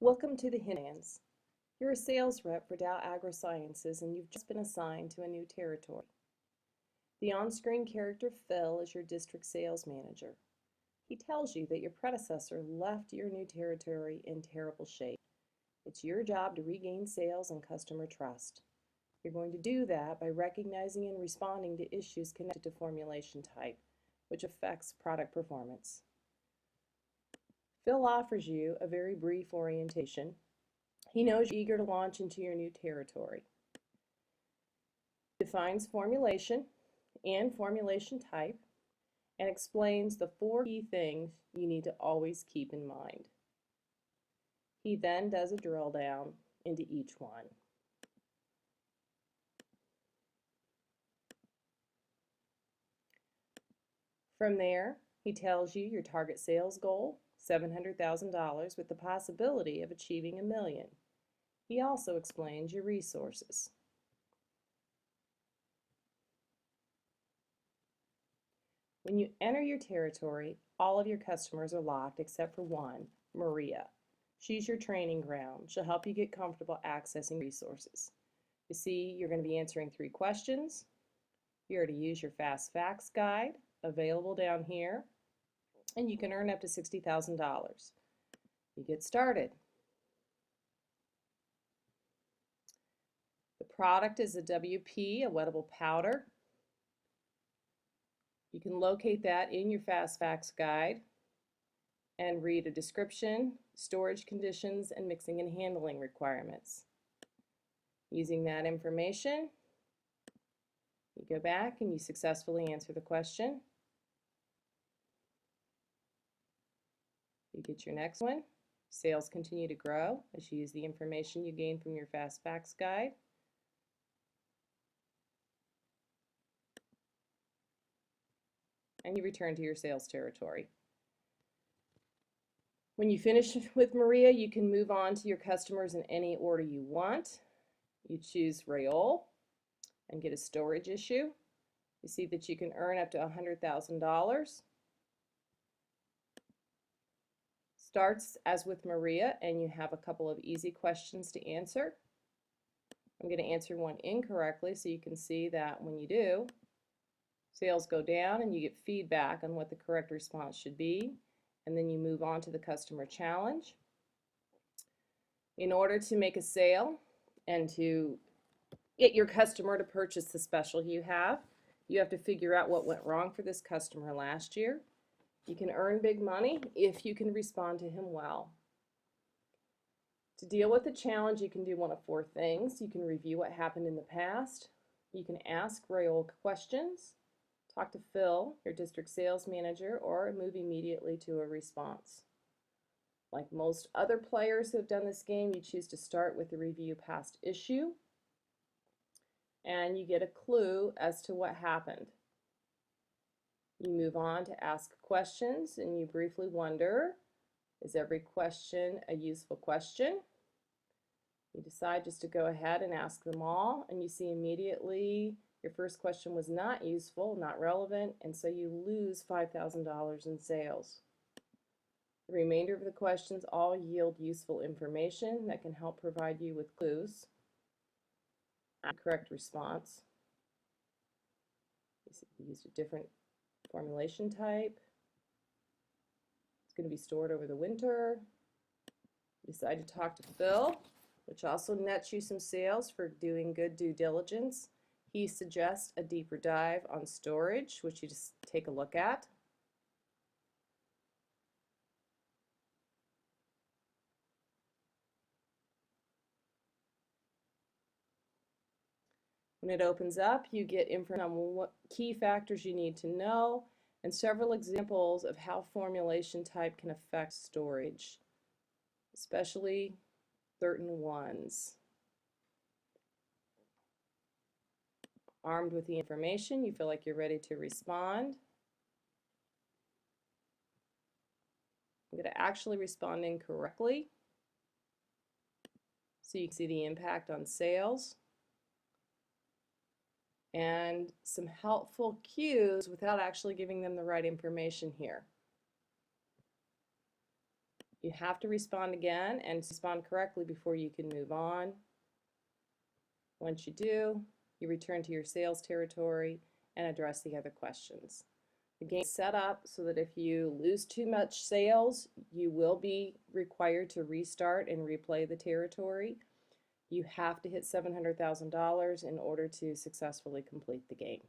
Welcome to the Hinterlands. You're a sales rep for Dow AgroSciences and you've just been assigned to a new territory. The on-screen character Phil is your district sales manager. He tells you that your predecessor left your new territory in terrible shape. It's your job to regain sales and customer trust. You're going to do that by recognizing and responding to issues connected to formulation type, which affects product performance. Phil offers you a very brief orientation. He knows you're eager to launch into your new territory. He defines formulation and formulation type and explains the 4 key things you need to always keep in mind. He then does a drill down into each one. From there, he tells you your target sales goal, $700,000 with the possibility of achieving $1 million. He also explains your resources. When you enter your territory, all of your customers are locked except for one, Maria. She's your training ground. She'll help you get comfortable accessing resources. You see, you're going to be answering 3 questions. You're to use your Fast Facts guide, available down here, and you can earn up to $60,000. You get started. The product is a WP, a wettable powder. You can locate that in your Fast Facts guide and read a description, storage conditions, and mixing and handling requirements. Using that information, you go back and you successfully answer the question. You get your next one. Sales continue to grow as you use the information you gain from your Fast Facts guide. And you return to your sales territory. When you finish with Maria, you can move on to your customers in any order you want. You choose Rayoul and get a storage issue. You see that you can earn up to $100,000. Starts as with Maria, and you have a couple of easy questions to answer. I'm going to answer one incorrectly so you can see that when you do, sales go down and you get feedback on what the correct response should be, and then you move on to the customer challenge. In order to make a sale and to get your customer to purchase the special you have to figure out what went wrong for this customer last year. You can earn big money if you can respond to him well. To deal with the challenge, you can do one of 4 things. You can review what happened in the past. You can ask Rayoul questions, talk to Phil, your district sales manager, or move immediately to a response. Like most other players who have done this game, you choose to start with the review past issue, and you get a clue as to what happened. You move on to ask questions, and you briefly wonder, is every question a useful question? You decide just to go ahead and ask them all, and you see immediately your first question was not useful, not relevant, and so you lose $5,000 in sales. The remainder of the questions all yield useful information that can help provide you with clues and correct response. You used a different formulation type. It's going to be stored over the winter. You decide to talk to Phil, which also nets you some sales for doing good due diligence. He suggests a deeper dive on storage, which you just take a look at. When it opens up, you get information on what key factors you need to know and several examples of how formulation type can affect storage, especially certain ones. Armed with the information, you feel like you're ready to respond. I'm going to actually respond incorrectly so you can see the impact on sales and some helpful cues without actually giving them the right information here. You have to respond again and respond correctly before you can move on. Once you do, you return to your sales territory and address the other questions. The game is set up so that if you lose too much sales, you will be required to restart and replay the territory. You have to hit $700,000 in order to successfully complete the game.